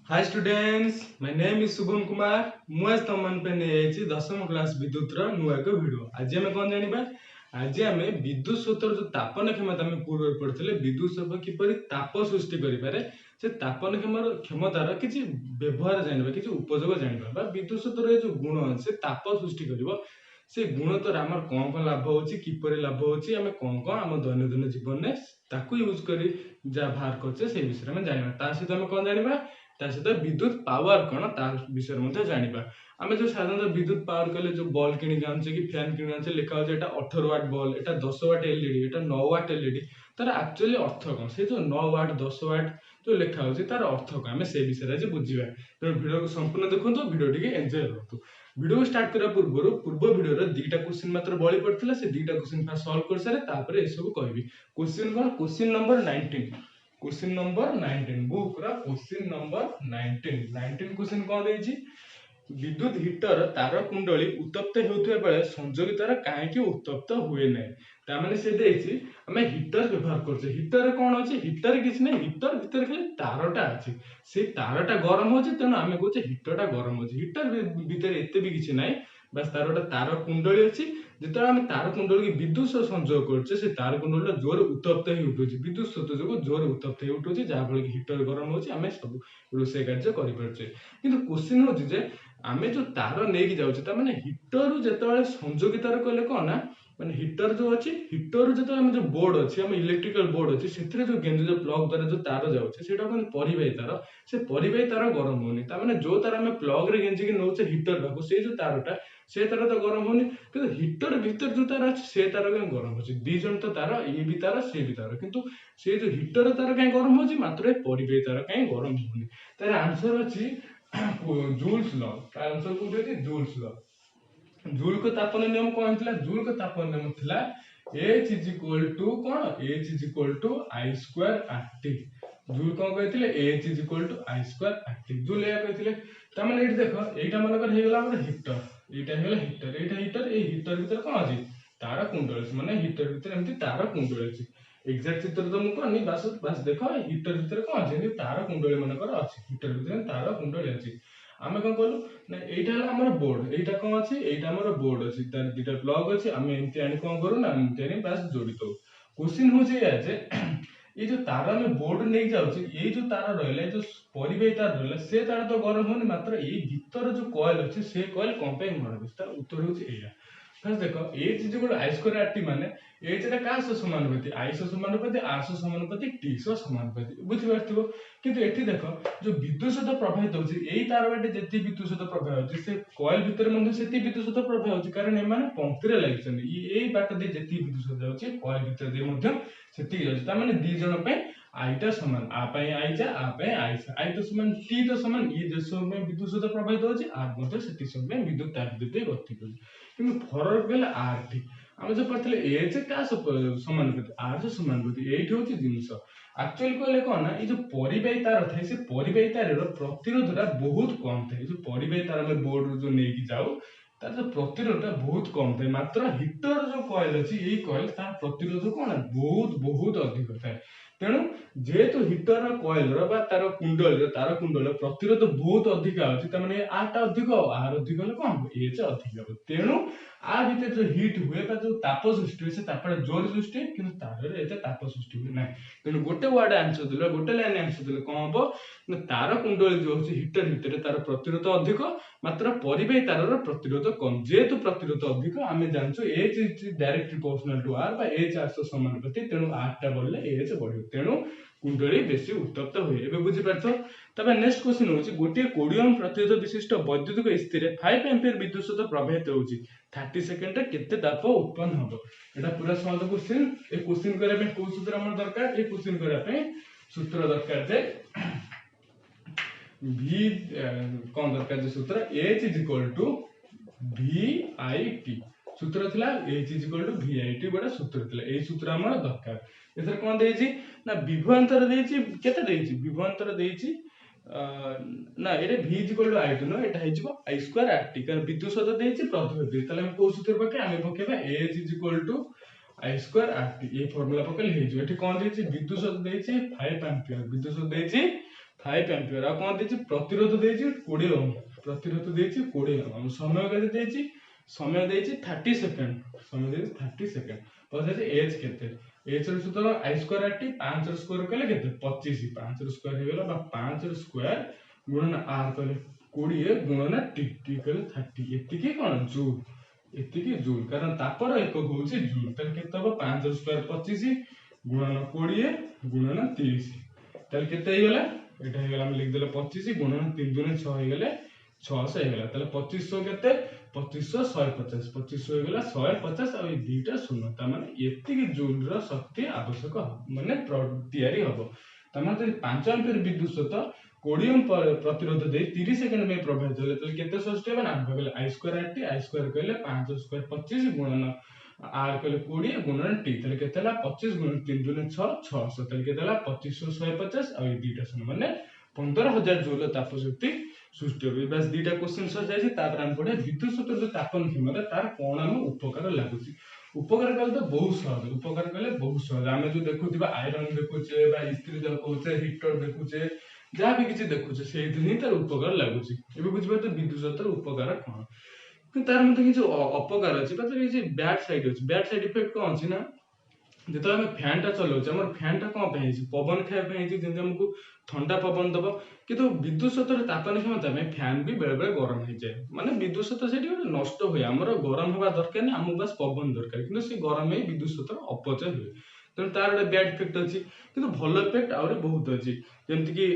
Hi students, my name is Shubham Kumar. मुझे तुम पे नहीं दशम क्लास विद्युत नुआ एक वीडियो। आज आम कौन जाना? आज आम विद्युत स्रोतर जो तापन क्षमता आम पूर्व पढ़ते विद्युत स्रोत किपर ताप सृष्टि करे से तापन क्षमतार किसी व्यवहार जाना कि उपयोग जाना विद्युत स्रोतर जो गुण से ताप सृष्टि कर से गुण द्वारा आम कौन कौन लाभ होची किपर लाभ होची आम कौन कौन आम दैनंदिन जीवन में ताकू यूज कर जहाँ बाहर करछे से विषय में जाना। ता सहित आम कौन जाना सहित विद्युत पावर कौन ता विषय जाना। आम जो साधारण विद्युत पावर कले जो बल्ब किणी आने कि फैन किणी आने लिखा हो 18 वाट बल्ब, एटा 10 वाट एलईडी, एटा 9 वाट एलईडी, तार एक्चुअली अर्थ कौन से जो 9 वाट 10 वाट जो लिखा हो तार अर्थ कौन आम से विषय आज बुझा। तेणु भिडियो को संपूर्ण देखो, भिडियो टी एंजॉय करूँ। वीडियो स्टार्ट करने पूर्व वीडियो दुईटा क्वेश्चन मात्र बड़ी पड़ता से दुईटा क्वेश्चन फास्ट सॉल्व कर सारे तापर ये सब कहबी। क्वेश्चन कौन? Question number 19। Question number 19 book रा क्वेश्चन नंबर 19 क्वेश्चन कौन देछि? विद्युत हिटर तार कुंडली उत्तप्त होउथबा बेले संयोगितार काहेकि उत्तप्त हुए नै? तामाने से देछि हमें हिटर व्यवहार करछे। हिटर कोन अछि? हिटर किछ नै, हिटर भीतर खाली तारटा अछि। से तारटा गरम होछि तेनु आमे कहछे हिटरटा गरम होछि। हिटर भीतर एते भी किछ नै, बस तारटा तार कुंडली अछि। जेतरा आमे तार कुंडली विद्युत से संयोग करछे से तार कुंडलीटा जोर उत्तप्त हे उठुछि, विद्युत स्रोत जो जोर उत्तप्त हे उठुछि, जहा फल कि हिटर गरम होछि, आमे सब रोषे कार्य करि परछे। किंतु क्वेश्चन होछि जे आमे जो तार नेकी जाउछे त माने हिटर जेतबेले संयोगितार कले कोन ना माने हिटर जो अछि, हिटर जेतबेले हम जो बोर्ड अछि, हम इलेक्ट्रिकल बोर्ड अछि, सेथरे जो गेंद जो प्लग द्वारा जो तार जाउछे सेटा कोन परिबाही तार। से परिबाही तार गरम होनी, त माने जो तार हम प्लग रे गेंजी के नउछे हिटर बाकू से जो तारटा से तार तो गरम होनी, किंतु हिटर भीतर जो तार अछि से तार के गरम होछि। दी जन तो तार ए भी तार से भी तार, किंतु से जो हिटर तार काहे गरम होछि, मात्र परिबाही तार काहे गरम होनी। तार आंसर अछि जूल्स लॉ। आंसर को देती जूल्स लॉ। जूल को तापन नियम कौन थिला? जूल को तापन नियम थिला H इज इक्वल टू कौन? H is equal to I square RT। Joule कौन कहथिले? H is equal to I square RT। Joule या कहथिले। त माने एठी देखो एटा मानकर हे गेला हमर हीटर, एटा हेला हीटर, एटा हीटर, ए हीटर भीतर कोन अछि? तार कुंडल माने हीटर भीतर एमति तार कुंडल अछि। एग्जैक्ट चित्र तो मु कहनी, बस देखो हीटर भीतर कोन अछि? तार कुंडल मानकर अछि। हीटर भीतर तार कुंडल अछि। आमे कोन कहलु ना एटा हला हमर बोर्ड, एटा कोन अछि? एटा हमर बोर्ड अछि, तार दुटा प्लग अछि। आमे एमति आनी कोन करू ना एमति आनी बस जोड़ी दो। क्वेश्चन हो जे या जे ये जो तार में बोर्ड नहीं जाउछि, ये जो तार रहले जो परिबाही तार रहले से तार तो गरम होनी, मात्र ये भीतर जो कॉइल अछि से कॉइल कोन पे गरम अछि? तार उत्तर होछि एया। फर्स्ट देखो H is equal to I square RT माने H टा का से समानुपाती? I से समानुपाती, R से समानुपाती, T से समानुपाती। बुझि पारथिबो। किंतु एठी देखो जो विद्युत स्रोत प्रवाहित होछि एई तार बाटे जति विद्युत स्रोत प्रवाहित होछि से कॉइल भीतर मध्ये सेति विद्युत स्रोत प्रवाहित होछि, कारण ए माने पंक्ति रे लागिछन। एई बाट दे जति विद्युत स्रोत होछि कॉइल भीतर दे मध्ये सेति होछि। ता माने दी जण पे I टा समान, आ पे I जा, आ पे I जा, I तो समान, T तो समान, ये जे समय विद्युत स्रोत प्रवाहित होछि R मध्ये सेति समय विद्युत तार विद्युत गति करछि। किंतु फरक गेला RT। हम जो पढ़थले H का समानुपाती, R से समानुपाती। एठी होछि जिंस एक्चुअली कहले कोन ना ये जो परिबाही तार थाए से परिबाही तार रो प्रतिरोधटा बहुत कम थाए। जो परिबाही तार में बोर्ड जो नेकी जाऊ तार जो प्रतिरोधटा बहुत कम थाए, मात्र हीटर जो कॉइल अछि एई कॉइल तार प्रतिरोध कोन बहुत बहुत अधिक थाए। तेणु जेहेतु हीटर कॉइल रो बा तार कुंडल प्रतिरोध बहुत अधिक अछि, त माने आर टा अधिक, आर अधिक होले कोन H अधिक हो। तेणु आ भीतर जो हीट हुए बा जो ताप सृष्टि हुए से तापटा जोर सृष्टि, किंतु तार रे एते ताप सृष्टि हुए नै। तेणु गोटे वर्ड आंसर देले, गोटे लाइन आंसर देले कोन हबो ना तार कुंडली जो होछि हीटर भीतर तार प्रतिरोध अधिक, मात्र परिबाही तार रो प्रतिरोध कम। जेहेतु प्रतिरोध अधिक आमे जानछु H is direct proportional to R बा H R से समानुपाती, तेणु R टा बढ़ले H बढ़ियो, तेणु कुंडली बेसी उत्तप्त हुए। एबे बुझि पारछो। तबे नेक्स्ट क्वेश्चन होछि गोटे 20 ओम प्रतिरोध विशिष्ट वैद्युतिक स्थिर 5 एम्पियर विद्युत स्रोत प्रवाहित होछि, 30 सेकंड रे केते ताप उत्पन्न हबो? एटा पूरा सहज क्वेश्चन। ए क्वेश्चन करे में को सूत्र हमर दरकार? ए क्वेश्चन करे पे सूत्र दरकार जे v कोन दरकार जे सूत्र H is equal to VIT। सूत्र थिला H is equal to VIT गोटा सूत्र थिला। ए सूत्र हमर दरकार। एथर कोन देछि ना विभवांतर देछि, केते देछि? विभवांतर देछि ना एटा v is equal to I two न एटा हे जिवो I स्क्वायर RT, कारण विद्युत स्रोत देछि प्रतिरोध देछि। तले हम को सूत्र पके आमे पकेबा H is equal to I square RT। ए फार्मूला पकेले हे जिवो। एठी कोन देछि? विद्युत स्रोत देछि 5 एम्पियर, विद्युत स्रोत देछि 5 एम्पियर आ कोन देछि प्रतिरोध देछि 20 ओम प्रतिरोध देछि 20 ओम समय केते देछि समय देछि 30 सेकंड समय देछि 30 सेकंड पछे एज केते एच र सूत्र आई स्क्वायर आर टी 5 र स्क्वायर कले केते 25 5 र स्क्वायर हे गेला बा 5 र स्क्वायर गुणन आर कले 20 गुणन टी टी कले 30 एतिकी कोन जूल एतिकी जूल कारण तापर एक होउछि जूल त केते हो 5 र स्क्वायर 25 गुणन 20 गुणन 30 ताले केते हे गेला एटा हे गेला हम लिख देले 25 गुणन 3 दुने 6 हे गेले 600 हे गेला ताले 2500 केते 2500 150 2500 हे गेला 150 आ ए दुईटा शून्य त माने एतिकी जूल र शक्ति आवश्यक माने तयारी हबो त माने 5 एम्पियर विद्युत स्रोत 20 ओम प्रतिरोध दे 30 सेकंड में प्रभावित होले त केते सृष्टि होबा ना भागले आई स्क्वायर कहले 5 स्क्वायर 25 गुणन आर कहले 20 गुणन टी तले केते ला 25 गुणन 3 दुने 6 600 तले केते ला 2500 150 आ ए दुईटा शून्य माने 15000 जूल ताप शक्ति सृष्टि होबे बस दुईटा क्वेश्चन सर जाय तापर हम पढे विद्युत स्रोत जो तापन क्षमता तार कोन हम उपकार लागुची उपकार कले तो बहुत सहज उपकार कले बहुत सहज आमे जो देखुथिबा आयरन देखुचे बा इस्त्री देखुचे हीटर देखुचे जहाँ भी किसी देखुचे से तार उपकार लगुच ए बुझे तो विद्युत स्रोत उपकार कौन कि तार मध्य किसी अपकार अच्छी तार बैड साइड अच्छी बैड साइड इफेक्ट कौन अच्छी ना जो आम फैन टा चलाऊे आम फैन टा कौन पवन खायापी जमी आमको ठंडा पवन दब कि विद्युत स्रोत तापन क्षमता में फैन भी बेले बेले गरम हो जाए माने विद्युत स्रोत से गोटे नष्ट हुए आमर गरम हवा दरकार नहीं आमको बस पवन दरकार कि गरम ही विद्युत स्रोत अपचय हुए तेणु तार गोटे बैड इफेक्ट अच्छी कि भल इफेक्ट आहरी बहुत अच्छी जमती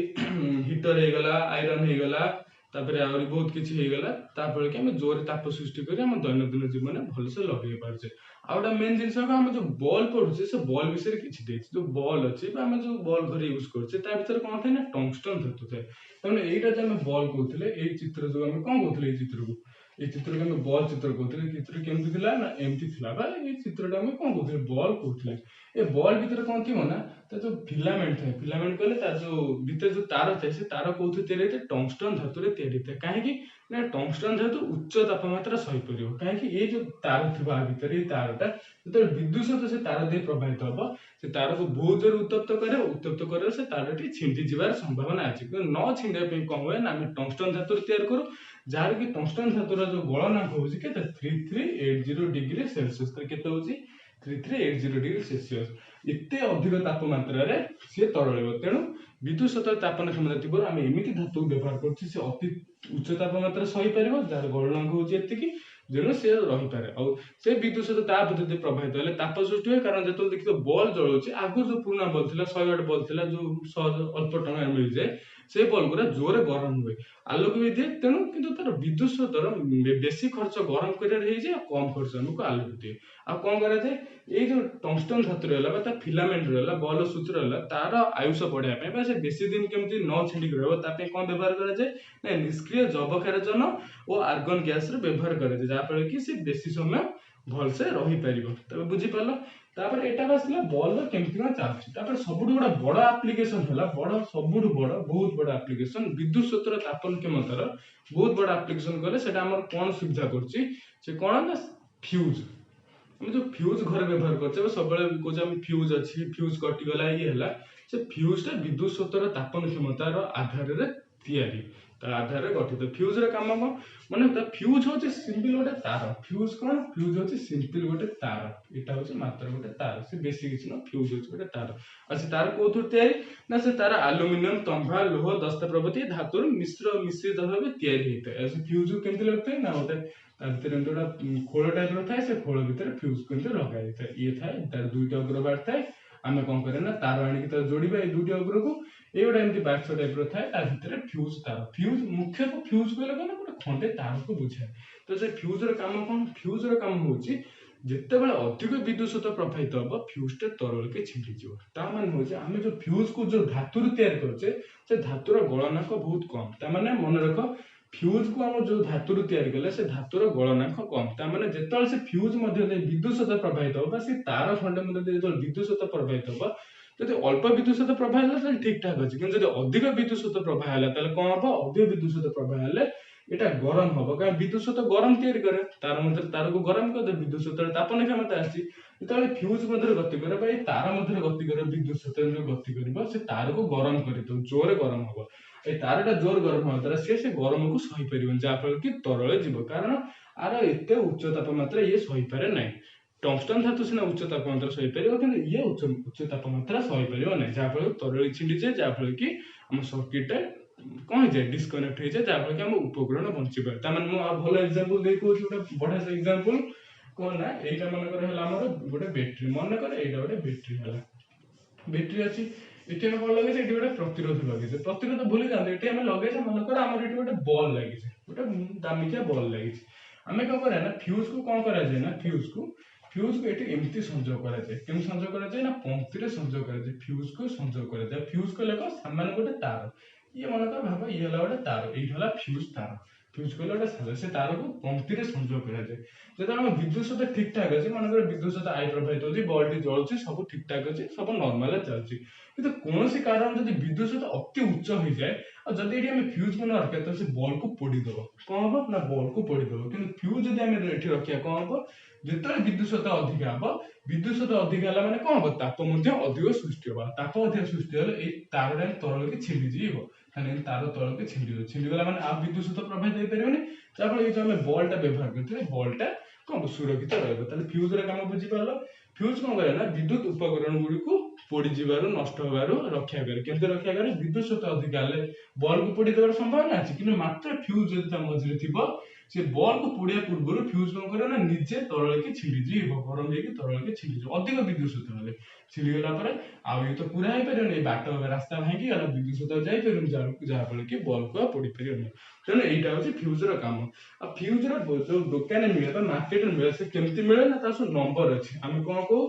हीटर हो गला आयरन हो गला तापर आहरी बहुत किसी हो गला तापर कि आम जोर ताप सृष्टि कर दैनंदिन जीवन भलसे लगे पारे आउटा मेन जिन आम जो बल पढ़ुचे से बल विषय किसी जो बल अच्छे आम जो बल घर यूज कर कौन थे ना टंगस्टन धातु थाए तेनाली यहीटा जो आम बल कहते ये चित्र जो आम कौन कहते चित्र को ये चित्र को आम बल चित्र कहते चित्र केमती थिला ना एमती थिला बा ये चित्रटा आम कौन कहते बल कहते ए बल भीतर कौन थी ना जो फिलामेंट थाए फिलामेंट कहले जो भीतर जो तार थाए से तार कौन तैयारी होता है टंगस्टन धातु तैयारी होता है कहीं ना टंगस्टन धातु उच्च तापमात्रा सही पार कहीं ये जो तार थी भीतर ये तारटा जो विद्युत स्रोत से तार दे प्रभावित हम से तार को बहुत जोर उत्तप्त कर से तारटी छिंटी जीवार संभावना अच्छी न छिंडा कौन हुए ना आम टंगस्टन धातु तैयार करूँ जार कि टंगस्टन धातुर जो गलनांक हूँ 3380 डिग्री सेल्सियस केते होची 3380 डिग्री सेल्सियस एते अधिक तापमात्रा सी तरल तेणु विद्युत स्रोत तापन क्षमता थी आम एमती धातु व्यवहार कर अति उच्च तापमात्रा सही पार जार गलनांक हूँ एति जेणु सी रही पारे आ से विद्युत स्रोत तापद्धति प्रभावित हेल्ले ताप सृष्टि हुए कारण जो देखिए बल्ब जलाऊे आगुरी जो पुराना बल्ब था 100 वाट बल्ब था जो सहज अल्प टଙ୍କା मिल जाए से बल्ब गुरा जोर गरम हुए आलोक भी दिए तेणु किंतु तार विद्युत स्रोतर बेसी खर्च गरम कर कम खर्च आमको आलोक दिए आ कौन कराए ये जो टंगस्टन धातु रहा फिलामेंट रहा बल सूत्र रहा तार आयुष बढ़ाया से बेसी दिन केमती न छिंडिक रही कौन व्यवहार कराए ना निष्क्रिय जबकारजन और आर्गन गैस व्यवहार कराए जहाँफल कि सी बेसी समय भलसे रही पार तब बुझीपार तापर एटा बसला बल केमती कौन चलती सब गोटे बड़ आप्लिकेसन है बड़ सब बड़ बहुत बड़ आप्लिकेसन विद्युत स्रोतर तापन क्षमतार बहुत बड़ आप्लिकेसन कले से कौन सुविधा कर कौन ना फ्यूज आम जो फ्यूज घर व्यवहार कर सब कहे फ्यूज अच्छी फ्यूज कटिगला ये है से फ्यूजटा विद्युत स्रोतर तापन क्षमतार आधार तैयारी आधार गठित फ्यूज काम कौन माने फ्यूज हूँ सिंपल गोटे तार फ्यूज कौन फ्यूज हूँ सिंपल गोटे तार यहाँ हूँ मात्र गोटे तार से बेसी किसी ना फ्यूज हूँ गोटे तार अच्छे तार कौन तैयारी ना से तार आलुमिनियम तंभा लोह दस्ता प्रभृति धातुर मिश्रित भाव तैयारी होता है फ्यूज केमती लगता है ना गोटे गोटे खोल टाइप थाए से खोल भितर फ्यूज केमती लगा जाए ये थाए तार दुईटा अग्र बार थाए आम कौन करें ना तार आणिक जोड़ा ये दुईट अग्र को ये गोटे एमती बाक्स टाइप थाए भितर फ्यूज तार फ्यूज मुख्यतः फ्यूज कहले कौन गोटे खंडे तार को बुझाए तो से फ्यूज काम कौन फ्यूज काम हूँ जितेबाला अधिक विद्युत स्रोत प्रभावित हम फ्यूजटा तरल के छिंटीज तान हूँ आम जो फ्यूज को जो धातु तैयार करे से धातुर गलनांक बहुत कम ताने मन रख फ्यूज को आम जो धातु तैयारी कले से धातुर गलनांक कम ताने जिते से फ्यूज विद्युत स्रोत प्रभावित हम से तार खंडे जो विद्युत स्रोत प्रभावित हम जब अल्प विद्युत स्रोत प्रभाव है ठीक ठाक अच्छे कि अधिक विद्युत स्रोत प्रभाव है कौन हम अधिक विद्युत स्रोत प्रभाव है এটা গরম হব কারণ বিদ্যুৎ স্ରୋତ গরম ତିଆରି କରେ ତାର ମଧ୍ୟରେ ତାରକୁ ଗରମ କରିଦେବେ ବିଦ୍ୟୁତ ସ୍ରୋତରେ ତାପନ କ୍ଷମତା ଆସିଛି ଯେତେବେଳେ ଫ୍ୟୁଜ ମଧ୍ୟରେ ଗତି କରେ ବା ଏଇ ତାର ମଧ୍ୟରେ ଗତି କରେ ବିଦ୍ୟୁତ ସ୍ରୋତ ଯୋଉ ଗତି କରିବ ସେ ତାରକୁ ଗରମ କରିଦେବ ଜୋରେ ଗରମ ହବ এই ତାରଟା ଜୋର ଗରମ ହବା ଦ୍ୱାରା ସେ ଗରମକୁ ସହିପାରିବନି ଯାହାଫଳରେ କି ତରଳେ ଯିବ କାରଣ ଆର ଏତେ ଉଚ୍ଚ ତାପମାତ୍ରା ଇଏ ସହିପାରେ ନାହିଁ ଟଙ୍ଗଷ୍ଟନ ଧାତୁ ସିନା ଉଚ୍ଚ ତାପମାତ୍ରା ସହିପାରିବ କିନ୍ତୁ ଇଏ ଉଚ୍ଚ ତାପମାତ୍ରା ସହିପାରିବ ନାହିଁ ଯାହାଫଳରେ ତରଳି ଛିଣ୍ଡିଯାଏ ଯାହାଫଳରେ କି ଆମ ସର୍କିଟଟା କଣ ହେଇଯାଏ ଡିସକନେକ୍ଟ ହେଇଯାଏ ଯାହାଫଳରେ କି ଆମ ଉପକରଣ ବଞ୍ଚିପାରେ ତାମାନେ ମୁଁ ଆଉ ଭଲ ଏକ୍ସାମ୍ପଲ ଦେଇ କହୁଛି ଗୋଟେ ବଢିଆ ଏକ୍ସାମ୍ପଲ କଣ ନା ଏଇଟା ମନେକର ହେଲା ଆମର ଗୋଟେ ବ୍ୟାଟେରୀ ମନେକର ଏଇଟା ଗୋଟେ ବ୍ୟାଟେରୀ ହେଲା ବ୍ୟାଟେରୀ ଅଛି ଏଠି ଆମେ କଣ ଲଗେଇଛେ ଏଠି ଗୋଟେ ପ୍ରତିରୋଧ ଲଗେଇଛେ ପ୍ରତିରୋଧ ଭୁଲି ଯାଆନ୍ତୁ ଏଠି ଆମେ ଲଗେଇଛେ ମନେକର ଆମର ଏଠି ଗୋଟେ ବଲ୍ ଲାଗିଛି ଗୋଟେ ଦାମିକିଆ ବଲ୍ ଲାଗିଛି ଆମେ କଣ କରିବା ନା ଫ୍ୟୁଜ କୁ କଣ କରାଯାଏ ନା ଫ୍ୟୁଜ କୁ ଏଠି ଏମିତି ସଂଯୋଗ କରାଯାଏ କେମିତି ସଂଯୋଗ କରାଯାଏ ନା ପଙ୍କ୍ତିରେ ସଂଯୋଗ କରାଯାଏ ଫ୍ୟୁଜ କୁ ସଂଯୋଗ କରାଯାଏ ଫ୍ୟୁଜ କହିଲେ କଣ ସାମାନ୍ୟ ଗୋଟେ ତାର ଇଏ ମନେକର ଭାବ ଇଏ ହେଲା ଗୋଟେ ତାର ଏଇଠି ହେଲା ଫ୍ୟୁଜ ତାର ଫ୍ୟୁଜ କହିଲେ ଗୋଟେ ସାର ସେ ତାରକୁ ପଙ୍କ୍ତିରେ ସଂଯୋଗ କରାଯାଏ ଯେତେବେଳେ ଆମ ବିଦ୍ୟୁତ ସ୍ରୋତ ଠିକ ଠାକ ଅଛି ମନେକର ବିଦ୍ୟୁତ ସ୍ରୋତ ଆଇ ପ୍ରବାହିତ ହଉଛି ବଲ୍ଟି ଜଳୁଛି ସବୁ ଠିକ ଠାକ ଅଛି ସବୁ ନର୍ମାଲ ଚାଲୁଛି କିନ୍ତୁ କୌଣସି କାରଣ ଯଦି ବିଦ୍ୟୁତ ସ୍ରୋତ ଅତି ଉଚ୍ଚ ହେଇଯାଏ ଆଉ ଯଦି ଏଠି ଆମେ ଫ୍ୟୁଜ କୁ ନ ରଖିବା ତ ସେ ବଲ୍କୁ ପୋଡିଦବ କଣ ହବ ନା ବଲ୍କୁ ପୋଡିଦବ କିନ୍ତୁ ଫ୍ୟୁଜ ଯଦି ଆମେ ଏଠି ରଖିବା କଣ ହବ ଯେତେବେଳେ ବିଦ୍ୟୁତ ସ୍ରୋତ ଅଧିକା ହବ ବିଦ୍ୟୁତ ସ୍ରୋତ ଅଧିକା ହେଲା ମାନେ କଣ ହବ ତାପ ମଧ୍ୟ ଅଧିକ ସୃଷ୍ଟି ହବ ତାପ ଅଧିକ ସୃଷ୍ଟି ହେଲେ ଏଇ ତାରଟା ତଳକୁ ଛିଣ୍ଡିଯିବ ତାହେଲେ ତାର ତଳକୁ ଛିଣ୍ଡିଗଲା ମାନେ ଆଉ ବିଦ୍ୟୁତ ସ୍ରୋତ ପ୍ରବାହିତ ହେଇପାରିବନି ଯାହାଫଳରେ ଏଇ ଯୋଉ ଆମେ ବଲ୍ଟା ବ୍ୟବହାର କରିଥିଲେ ବଲ୍ଟା କଣ ସୁରକ୍ଷିତ ରହିବ ତାହେଲେ ଫ୍ୟୁଜର କାମ ବୁଝିପାରିଲ ଫ୍ୟୁଜ କଣ କରେ ନା ବିଦ୍ୟୁତ ଉପକରଣ ଗୁଡିକୁ ପୋଡିଯିବାରୁ ନଷ୍ଟ ହେବାରୁ ରକ୍ଷା କରେ କେମିତି ରକ୍ଷା କରେ ବିଦ୍ୟୁତ ସ୍ରୋତ ଅଧିକା ହେଲେ ବଲ୍କୁ ପୋଡି ଦେବାର ସମ୍ଭାବନା ଅଛି କିନ୍ତୁ ମାତ୍ର ଫ୍ୟୁଜ ଯଦି ତା ମଝିରେ ଥିବ ସେ ବଲ୍କୁ ପୋଡିବା ପୂର୍ବରୁ ଫ୍ୟୁଜ କଣ କରିବ ନା ନିଜେ ତଳକି ଛିଣ୍ଡିଯିବ ଗରମ ହେଇକି ତଳକି ଛିଣ୍ଡିଯିବ ଅଧିକ ବିଦ୍ୟୁତ ସ୍ରୋତ ହେଲେ ଛିଣ୍ଡିଗଲା ପରେ ଆଉ ଇଏ ତ ପୁରା ହେଇପାରିବନି ବାଟ ରାସ୍ତା ଭାଙ୍ଗି ଗଲା ବିଦ୍ୟୁତ ସ୍ରୋତ ଯାଇପାରିବନି ଯାହାଫଳରେ କି ବଲ୍କୁ ଆଉ ପୋଡି ପାରିବନି ତେଣୁ ଏଇଟା ହଉଛି ଫ୍ୟୁଜର କାମ ଆଉ ଫ୍ୟୁଜର ଯୋଉ ଦୋକାନରେ ମିଳେ ବା ମାର୍କେଟରେ ମିଳେ ସେ କେମିତି ମିଳେ ନା ତାର ସବୁ ନମ୍ବର ଅଛି ଆମେ କଣ କହୁ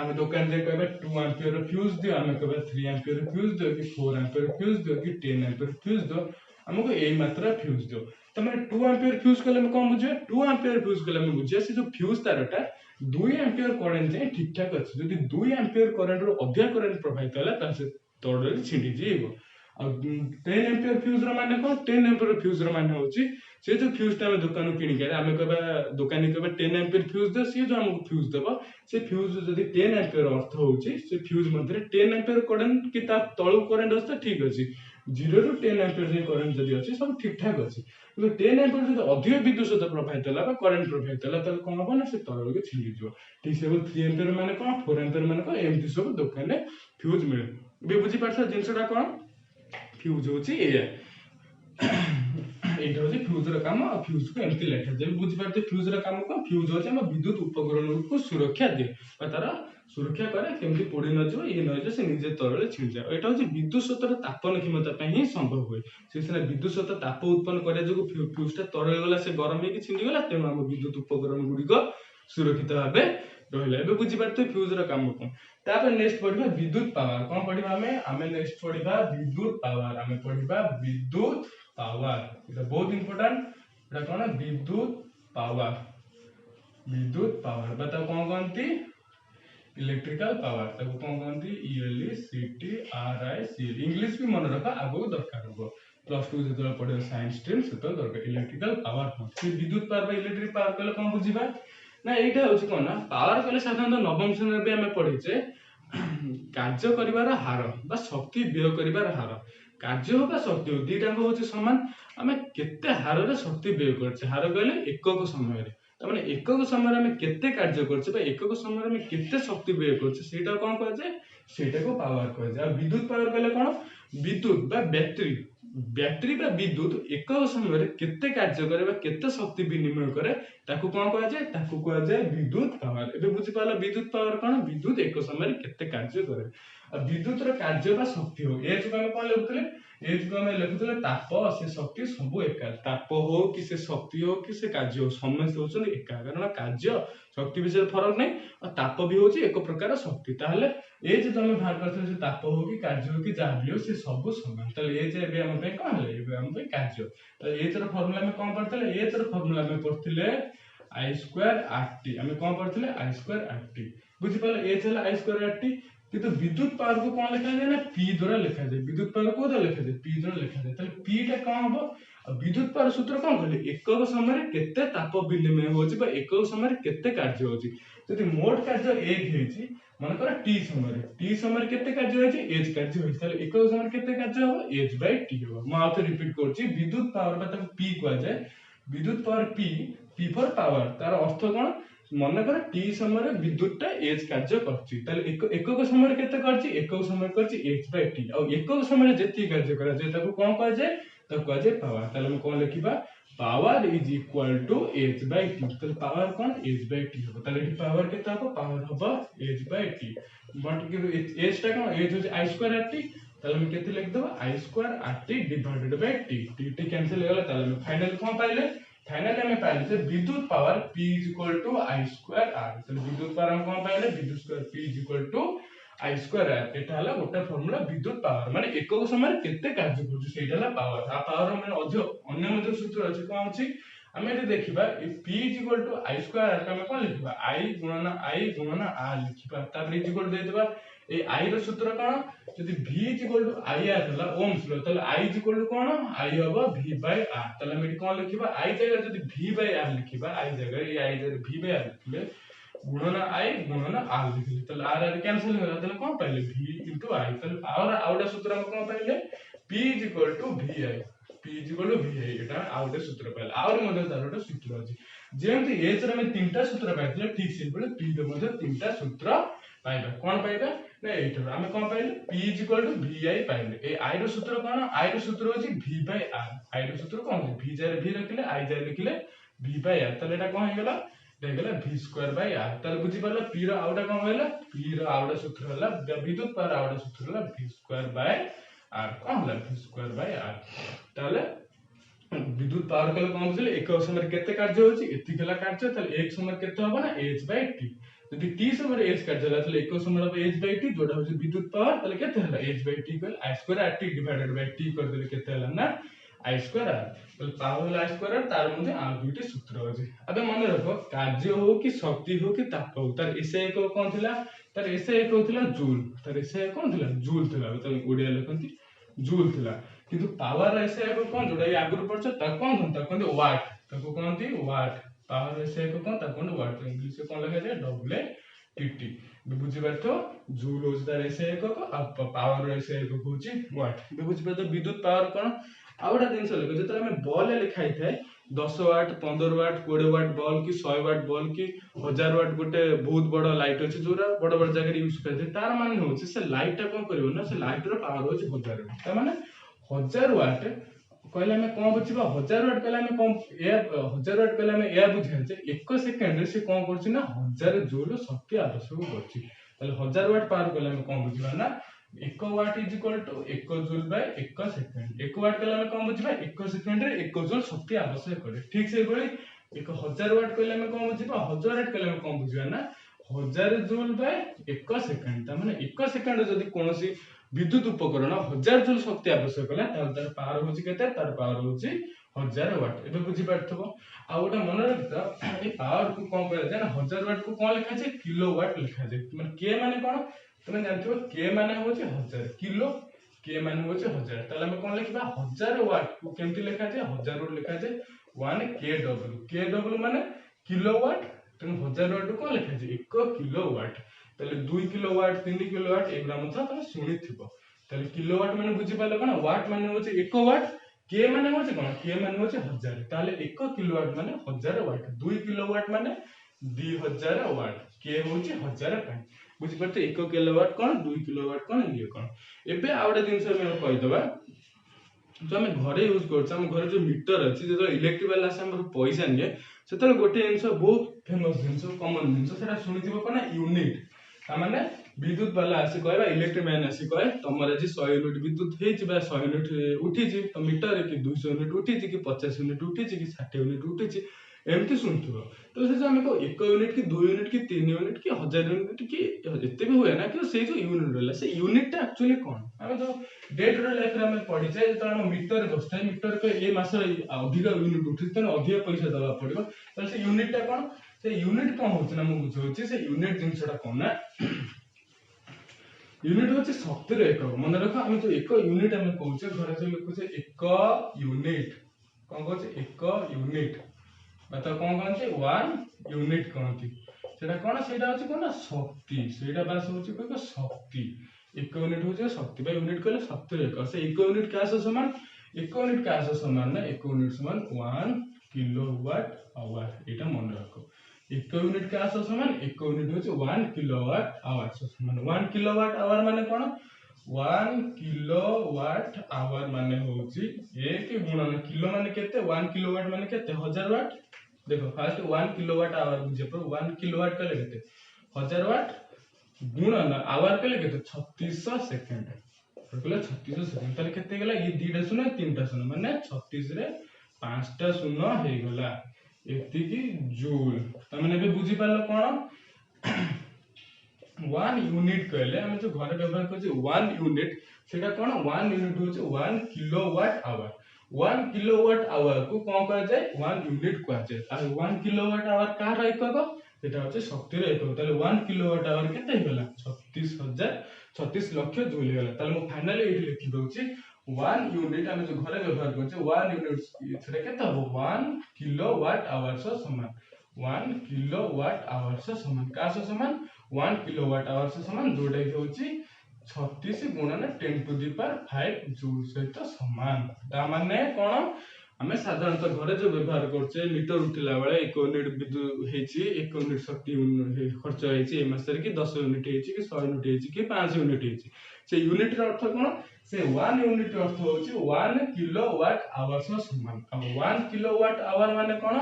ଆମେ ଦୋକାନ ଯାଇ କହିବା 2 ଆମ୍ପିୟର ଫ୍ୟୁଜ ଦିଅ ଆମେ କହିବା 3 ଆମ୍ପିୟର ଫ୍ୟୁଜ ଦିଅ କି 4 ଆମ୍ପିୟର ଫ୍ୟୁଜ ଦିଅ କି 10 ଆମ୍ପିୟର ଫ୍ୟୁଜ ଦିଅ ଆମକୁ ଏଇ ମାତ୍ରା ଫ୍ୟୁଜ ଦିଅ ତମେ 2 ଆମ୍ପିୟର ଫ୍ୟୁଜ କଲେ ଆମେ କଣ ବୁଝିବା 2 ଆମ୍ପିୟର ଫ୍ୟୁଜ କଲେ ଆମେ ବୁଝିବା ସେ ଯୋଉ ଫ୍ୟୁଜ ତାରଟା 2 ଆମ୍ପିୟର କରେଣ୍ଟ ଯାଏ ଠିକ ଠାକ ଅଛି ଯଦି 2 ଆମ୍ପିୟର କରେଣ୍ଟରୁ ଅଧିକ କରେଣ୍ଟ ପ୍ରବାହିତ ହେଲା ତାହେଲେ ସେ ତଳରେ ଛିଣ୍ଡିଯିବ ଆଉ 10 ଆମ୍ପିୟର ଫ୍ୟୁଜ ର ମାନେ କଣ 10 ଆମ୍ପିୟର ଫ୍ୟୁଜ ର ମାନେ ହଉଛି ସେ ଯୋଉ ଫ୍ୟୁଜ ଟା ଆମେ ଦୋକାନରୁ କିଣିକି ଆଣିବା ଆମେ କହିବା ଦୋକାନୀ କହିବା 10 ଆମ୍ପିୟର ଫ୍ୟୁଜ ଦିଅ ସିଏ ଯୋଉ ଆମକୁ ଫ୍ୟୁଜ ଦେବ ସେ ଫ୍ୟୁଜ ଯଦି 10 ଆମ୍ପିୟର ଅର୍ଥ ହଉଛି ସେ ଫ୍ୟୁଜ ମଧ୍ୟରେ 10 ଆମ୍ପିୟର କରେଣ୍ଟ କି ତା ତଳକୁ କରେଣ୍ଟ ଅଛି ତ ଠିକ ଅଛି 0 ରୁ 10 ଆମ୍ପିୟର ଯାଏ କରେଣ୍ଟ ଯଦି ଅଛି ସବୁ ଠିକ ଠାକ ଅଛି କିନ୍ତୁ 10 ଆମ୍ପିୟର ଯଦି ଅଧିକ ବିଦ୍ୟୁତ ସ୍ରୋତ ପ୍ରବାହିତ ହେଲା ବା କରେଣ୍ଟ ପ୍ରବାହିତ ହେଲା ତାହେଲେ କଣ ହବ ନା ସେ ତଳକୁ ଛିଣ୍ଡିଯିବ ଠିକ ସେଭଳି 3 ଆମ୍ପିୟର ମାନେ କଣ 4 ଆମ୍ପିୟର ମାନେ କଣ ଏମିତି ସବୁ ଦୋକାନରେ ଫ୍ୟୁଜ ମିଳେ ଏବେ ବୁଝିପାରୁଛ ଜିନିଷଟା କଣ ଫ୍ୟୁଜ ହଉଛି ଏଇଆ এইটা হচ্ছে ফ্ୟୁଜର କାମ ଆଉ ଫ୍ୟୁଜକୁ ଏମିତି ଲେଖା ଯେମିତି ବୁଝିପାରୁଥିବେ ଫ୍ୟୁଜର କାମ କଣ ଫ୍ୟୁଜ ହଉଛି ଆମ ବିଦ୍ୟୁତ ଉପକରଣକୁ ସୁରକ୍ଷା ଦିଏ ବା ତାର ସୁରକ୍ଷା କରେ କେମିତି ପୋଡି ନଯିବ ଇଏ ନଯିବ ସେ ନିଜେ ତଳରେ ଛିଣ୍ଡିଯାଏ ଏଇଟା ହଉଛି ବିଦ୍ୟୁତ ସ୍ରୋତର ତାପନ କ୍ଷମତା ପାଇଁ ହିଁ ସମ୍ଭବ ହୁଏ ସେ ସିନା ବିଦ୍ୟୁତ ସ୍ରୋତ ତାପ ଉତ୍ପନ୍ନ କରିବା ଯୋଗୁଁ ଫ୍ୟୁଜଟା ତରଳି ଗଲା ସେ ଗରମ ହେଇକି ଛିଣ୍ଡିଗଲା ତେଣୁ ଆମ ବିଦ୍ୟୁତ ଉପକରଣ ଗୁଡିକ ସୁରକ୍ଷିତ ଭାବେ ରହିଲା ଏବେ ବୁଝିପାରୁଥିବେ ଫ୍ୟୁଜର କାମ କଣ ତାପରେ ନେକ୍ସଟ ପଢିବା ବିଦ୍ୟୁତ ପାୱାର କଣ ପଢିବା ଆମେ ନେକ୍ସଟ ପଢିବା ବିଦ୍ୟୁତ ପାୱାର ଆମେ ପଢିବା ବିଦ୍ୟୁତ ପାୱାର এটা ବହୁତ ইম্পর্টান্ট এটা কোন বিদ্যুৎ পাওয়ার বা তাକୁ କଣ କହନ୍ତି ইলেকট্রিক্যাল পাওয়ার ତାକୁ କଣ କହନ୍ତି ELECTRICL ଇଂଲିଶ ବି ମନେ ରଖ ଆଗକୁ ଦରକାର ହବ ପ୍ଲସ 2 ଯେତେବେଳେ ପଢିବ ସାଇନ୍ସ ଷ୍ଟ୍ରିମ୍ ସେତେବେଳେ ଦରକାର ଇଲେକ୍ଟ୍ରିକାଲ ପାୱାର କଣ ସେ ବିଦ୍ୟୁତ ପାୱାର ବା ଇଲେକ୍ଟ୍ରିକ ପାୱାର କହିଲେ କଣ ବୁଝିବା ନା ଏଇଟା ହଉଛି କଣ ନା ପାୱାର କହିଲେ ସାଧାରଣତଃ ନବମ ଶ୍ରେଣୀରେ ବି ଆମେ ପଢିଛେ କାର୍ଯ୍ୟ କରିବାର ହାର ବା ଶକ୍ତି ବ୍ୟୟ କରିବାର ହାର କାର୍ଯ୍ୟ ହଉ ବା ଶକ୍ତି ହଉ ଦିଟାଙ୍କ ହଉଛି ସମାନ ଆମେ କେତେ ହାରରେ ଶକ୍ତି ବ୍ୟୟ କରୁଛେ ହାର କହିଲେ ଏକକ ସମୟରେ ତାମାନେ ଏକକ ସମୟରେ ଆମେ କେତେ କାର୍ଯ୍ୟ କରୁଛେ ବା ଏକକ ସମୟରେ ଆମେ କେତେ ଶକ୍ତି ବ୍ୟୟ କରୁଛେ ସେଇଟା କଣ କୁହାଯାଏ ସେଇଟାକୁ ପାୱାର କୁହାଯାଏ ଆଉ ବିଦ୍ୟୁତ ପାୱାର କହିଲେ କଣ ବିଦ୍ୟୁତ ବା ବ୍ୟାଟେରୀ ବା ବିଦ୍ୟୁତ ଏକକ ସମୟରେ କେତେ କାର୍ଯ୍ୟ କରେ ବା କେତେ ଶକ୍ତି ବିନିମୟ କରେ ତାକୁ କଣ କୁହାଯାଏ ତାକୁ କୁହାଯାଏ ବିଦ୍ୟୁତ ପାୱାର ଏବେ ବୁଝିପାରିଲ ବିଦ୍ୟୁତ ପାୱାର କଣ ବିଦ୍ୟୁତ ଏକ ସମୟରେ କେତେ କାର୍ଯ୍ୟ କରେ ଆଉ ବିଦ୍ୟୁତର କାର୍ଯ୍ୟ ବା ଶକ୍ତି ହଉ ଏ ଯୋଉ ଆମେ କଣ ଲେଖୁଥିଲେ ଆମେ ଲେଖୁଥିଲେ ତାପ ସେ ଶକ୍ତି ସବୁ ଏକା ତାପ ହଉ କି ସେ ଶକ୍ତି ହଉ କି ସେ କାର୍ଯ୍ୟ ହଉ ସମସ୍ତେ ହଉଛନ୍ତି ଏକା କାରଣ କାର୍ଯ୍ୟ ଶକ୍ତି ବିଷୟରେ ଫରକ ନାହିଁ ଆଉ ତାପ ବି ହଉଛି ଏକ ପ୍ରକାର ଶକ୍ତି ତାହେଲେ ଏ ଯେ ତମେ ବାହାର କରିଥିଲେ ସେ ତାପ ହଉ କି କାର୍ଯ୍ୟ ହଉ କି ଯାହା ବି ହଉ ସେ ସବୁ ସମାନ ତାହେଲେ ଏ ଯେ ଏବେ ଆମ ପାଇଁ କଣ ହେଲା ଏବେ ଆମ ପାଇଁ କାର୍ଯ୍ୟ ତାହେଲେ ଏଥର ଫର୍ମୁଲା ଆମେ କଣ ପଢିଥିଲେ ଏଥର ଫର୍ମୁଲା ଆମେ ପଢିଥିଲେ I² RT ଆମେ କଣ ପଢିଥିଲେ I² RT ବୁଝିପାରିଲେ ଏ ହେଲା I² RT কিন্তু বিদ্যুৎ পাওয়ার को कौन लिखा जाए ना P द्वारा लिखा जाए विद्युत पावर को द्वारा लिखा जाए P द्वारा लिखा जाए ताले P टा कौन हबो विद्युत पावर सूत्र कौन कहले एकक समय केते ताप विनिमय होची बा एकक समय केते कार्य होची जदि मोट कार्य 1 हेची मानकर t समय केते कार्य होची h कार्य होची ताले एकक समय केते कार्य हो h/t हो म आउथे रिपीट करची विद्युत पावर बा ताको p कहआ जाय विद्युत पावर p फॉर पावर तार अर्थ कोन मन कर t समय विद्युतटा h कार्य करची ताले एकक समय केते करची एकक समय करची h/t और एकक समय जेती कार्य करा जे ताको कोन कहआ जाय तो कहआ जाय पावर ताले हम कोन लिखिबा power is equal to h/t तो पावर कोन h/t हो ताले पावर केते हो पावर हो h/t बट कि h टा कोन h हो i2 rt ताले हम केते लिख देबा i2 rt divided by t t cancel हो गला ताले हम फाइनल कोन पाइले फाइनल में पाइले जे विद्युत power p is equal to i2 r ताले विद्युत पावर हम कोन पाइले विद्युत square p is equal to i2 r एटा हला गोटे फार्मूला विद्युत पावर माने एकक समय केते कार्य करछु सेटा हला पावर आ पावर माने अधिक अन्य मध्ये सूत्र अछि कोन अछि हमें यदि देखिबा p is equal to i2 r का हम कोन लिखिबा i गुणन r लिखिबा तापर इज इक्वल दे देबा ए i रो सूत्र कोन यदि v is equal to i r हला ओम्स लो तले i इज इक्वल टू कोन i होबो v बाय r तले हम कोन लिखिबा i जगह यदि v बाय r लिखिबा i जगह ए i जगह v बाय r लिखले गुणन i गुणन r लिखले तले r r कैंसिल हो गला तले कोन पाइले v * i तले पावर आउडा सूत्र हम कोन पाइले p is equal to vi p is equal to vi एटा आउडा सूत्र पाइले आउर मध्ये तारटा सूत्र अछि जेमति h रे हम तीनटा सूत्र पाइले ठीक से बोले p रे मध्ये तीनटा सूत्र पाइबा कोन पाइबा ना एटा हम कोन पाइले p is equal to vi पाइले ए i रो सूत्र कोन i रो सूत्र होछि v बाय r i रो सूत्र कोन v जाय v रखिले i जाय लिखिले v बाय r तले एटा कोन हे गेला देगला v² बाय r तले बुझी परला p रो आउडा कोन होइला p रो आउडा सूत्र होला विद्युत पावर आउडा सूत्र होला v² बाय r कोन होला v² बाय r तले विद्युत पावर कले कोन बुझले एकक समय केते कार्य होची एति केला कार्य तले एक समय केते होबा ना h/t यदि t समय h कार्य होला तले एकक समय होबा h/t जोडा होची विद्युत पावर तले केते होला h/t कल i2 rt divided by t कर देले केते होला ना i2 r तले पावर होला i2 r तार मध्ये आ दुइटी सूत्र होची अबे मन रखो कार्य हो कि शक्ति हो कि ताप हो तार एसे एक कोन थिला तार एसे एक थिला जूल तार एसे कोन थिला जूल थिला तले ओडिया लिखंती जूल थिला किंतु पावर ऐसे एक कोन जोडा आगुर पड़छ त कोन कोन वाट ताको कोनती वाट पावर ऐसे एक कोन त कोन वाट इंग्लिश में कोन लिखा जाय WTT बुझि परतो जूल होज तार ऐसे एक को पावर ऐसे एक होची वाट बुझि परतो विद्युत पावर कोन आउडा दिनस लगे जतरा हम बॉल लिखाई थाए 10 वाट 15 वाट 20 वाट बॉल की 100 वाट बॉल की 1000 वाट गोटे बहुत बड़ लाइट अछि जोरा बड़ बड़ जगह यूज करथे तार माने होछि से लाइट टा कोन करिवो ना से लाइट रो पावर होछि 1000 वाट त माने 1000 वाट कहले हमें कोन बुझिबा 1000 वाट कहले हमें कोन ए 1000 वाट कहले हमें ए बुझै जे 1 सेकंड रे से कोन करछि ना 1000 जूल शक्ति आवश्यक करछि ताले 1000 वाट पावर कहले हमें कोन बुझिबा ना 1 watt is equal to 1 joule by 1 second 1 watt कहले हमें कोन बुझिबा 1 सेकंड रे 1 जूल शक्ति आवश्यक करे ठीक से बोली 1000 वाट कहले हमें कोन बुझिबा 1000 वाट कहले हमें कोन बुझिबा ना 1000 जूल बाय 1 सेकंड त माने 1 सेकंड जदी कोनोसी विद्युत उपकरण 1000 जूल शक्ति आवश्यक होला तार पावर होची केते तार पावर होची 1000 वाट एबे बुझि पारथबो आ ओटा मन रखता ए पावर को कोन कहले जाना 1000 वाट को कोन लिखा छै किलोवाट लिखा छै माने के माने कोन तुम जानथिबो के माने होची 1000 किलो के माने होची 1000 ताले हम कोन लिखबा 1000 वाट को केमति लिखा छै 1000 वाट लिखा छै 1 kW माने किलोवाट तुम 1000 वाट को लिखा छै 1 किलोवाट ताले 2 किलोवाट 3 किलोवाट एग्रा मतलब तुम सुनिथिबो ताले किलोवाट माने बुझि पाले कोन वाट माने होची 1 वाट के माने होची कोन के माने होची 1000 ताले 1 किलोवाट माने 1000 वाट 2 किलोवाट माने 2000 वाट के होची 1000 पॉइंट बुझि परते 1 किलोवाट कोन 2 किलोवाट कोन ये कोन एबे आउडा दिनस हम कहि दबा जो हम घरे यूज करछ हम घरे जो मीटर अछि जो इलेक्ट्रिक वाला से हम पैसा निये सेतले गोटे जिंस बहुत फेमस जिंस कॉमन जिंस सेटा सुनिथिबो कोन यूनिट माने विद्युत वाला आसी कहबा इलेक्ट्रिक मैन आसी कहे तमर जे 100 यूनिट विद्युत हेछि बा 100 यूनिट उठिछि त मीटर कि 200 यूनिट उठिछि कि 50 यूनिट उठिछि कि 60 यूनिट उठिछि एमती सुनथिबो तो से हम को 1 यूनिट कि 2 यूनिट कि 3 यूनिट कि 1000 यूनिट कि एते भी होय ना कि से जो यूनिट रहला से यूनिट टा एक्चुअली कोन हम जो डे टू डे लाइफ रे हम पढि छै त हम मीटर बसता मीटर के ए मास अधिक यूनिट उठिछ त अधिक पैसा दबा पड़िबो त से यूनिट टा कोन से यूनिट कोन होछ ना हम बुझौछि से यूनिट जिंसटा कोन ना यूनिट होछि शक्तिर एकक मन रख हम जो 1 यूनिट हम कहउछे घरे से लिखुछे 1 यूनिट कौन कौन एक यूनिट तो कौन कहते 1 यूनिट कहती सेटा कौन सेटा होची कौन शक्ति सेटा बास होची कोन शक्ति एक यूनिट होची शक्ति बा यूनिट कहले शक्ति एक से एक यूनिट क्या समान एक यूनिट क्या समान ना एक यूनिट समान 1 किलोवाट आवर एटा मन रखो एक यूनिट क्या समान एक यूनिट होची 1 किलोवाट आवर समान 1 किलोवाट आवर माने कौन 1 किलोवाट आवर माने होची एक गुणन किलो माने केते 1 किलोवाट माने केते 1000 वाट देखो फास्ट 1 किलोवाट आवर बुझे पर 1 किलोवाट कले केते 1000 वाट गुणन आवर कले केते 3600 सेकंड कहले 3600 सेकंड तले केते गेला ये दीटा शून्य तीनटा शून्य माने 36 रे पांचटा शून्य हे गेला एति की जूल त माने बे बुझी पालो कोन 1 यूनिट कहले हम जो घर व्यवहार करछे 1 यूनिट सेटा कोन 1 यूनिट होचे 1 किलोवाट आवर 1 किलोवाट आवर को कोन कह जाय 1 यूनिट कह जाय आ 1 किलोवाट आवर कार एकक सेटा होचे शक्ति रे एकक ताले 1 किलोवाट आवर केते हेला 36 लाख जूल हेला ताले मो फाइनली एठी लिखि दोछि 1 यूनिट हम जो घर व्यवहार करछे 1 यूनिट सेटा केते हो 1 किलोवाट आवर से समान 1 किलोवाट आवर से समान का से समान 1 किलोवाट आवर से समान जोटा कि होची 36 गुणन 10 टू द पावर 5 जूल सहित समान ता माने कोन हमें साधारणतः घरे जो व्यवहार करछे मीटर उठिला बेले 1 यूनिट विद्युत हेची 1 यूनिट शक्ति खर्च हेची ए मासरे कि 10 यूनिट हेची कि 100 यूनिट हेची कि 5 यूनिट हेची से यूनिट रो अर्थ कोन से 1 यूनिट रो अर्थ होची 1 किलोवाट आवर से समान अब 1 किलोवाट आवर माने कोन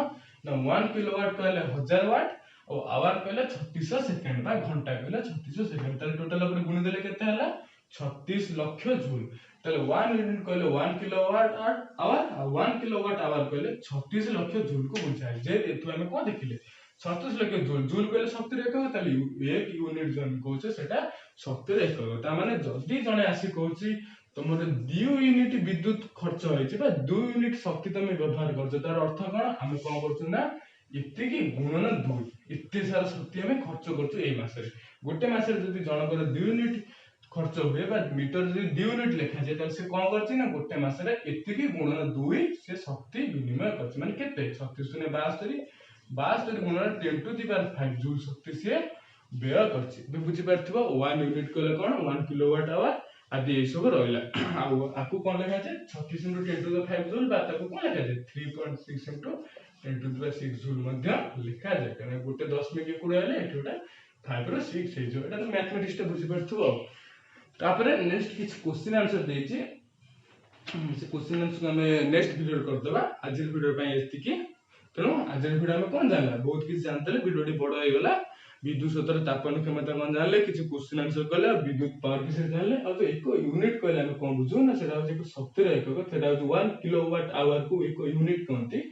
ना 1 किलोवाट कहले 1000 वाट और आवर कहले 3600 सेकंड बा घंटा कहले 3600 सेकंड तले टोटल ऊपर गुणी देले केते हला 36 लाख जूल तले 1 यूनिट कहले 1 किलोवाट आवर और 1 किलोवाट आवर कहले 36 लाख जूल को बुझाय जे एतु हमें को देखिले 36 लाख जूल जूल कहले शक्ति रे एकक तले 1 यूनिट जन कहछे सेटा शक्ति रे एकक ता माने जल्दी जने आसी कहछि तमर 2 यूनिट विद्युत खर्च होइछि बा 2 यूनिट शक्ति तमे व्यवहार करछ तार अर्थ कोन हम कोन करछु ना इत्ते की गुणन 2 इत्ते सारा शक्ति हमें खर्च करछु ए मासरे गोटे मासरे जदी जनकर 2 यूनिट खर्च हुए बा मीटर जदी 2 यूनिट लेखा जे त से कोन करछि ना गोटे मासरे इत्ते की गुणन 2 से शक्ति विनिमय करछि माने केते 3672 72 गुणन 10 टू द पावर 5 जूल शक्ति से व्यय करछि बे बुझि परथिबो 1 यूनिट कहले कोन 1 किलोवाट आवर आदि ए सब रहला आकु कोन लेखा जे 36 * 10 टू द 5 जूल बा ताकु कोन लेखा जे 3.6 * 10 टू द 6 जूल मध्ये लिखा जाय कारण गोटे 10 मिनिट कुडे हेले एठोटा 5 रो 6 हे जो एटा तो मैथमेटिक्स टा बुझि परथुबो तापरे नेक्स्ट किछ क्वेश्चन आंसर देछि से क्वेश्चन आंसर हमें नेक्स्ट वीडियो कर देबा आज वीडियो पय एति की तेनो आज वीडियो में कोन जानला बहुत किछ जानतले वीडियो टी बडो हे गेला विद्युत क्षेत्र तापन क्षमता कोन जानले किछ क्वेश्चन आंसर करले विद्युत पावर किछ जानले अब एक यूनिट कहले हम कोन बुझू ना सेटा हो शक्ति रे एकक सेटा हो 1 किलोवाट आवर को एक यूनिट कहंती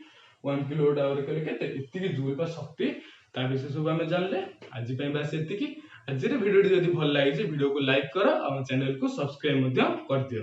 1 किलोवाट आवर कहले केते इत्ती की जूल बा शक्ति ता विषय सब हम जानले आज पय बस एति की आज रे वीडियो जदी भल लागि जे वीडियो को लाइक करो और चैनल को सब्सक्राइब मध्य कर दियो।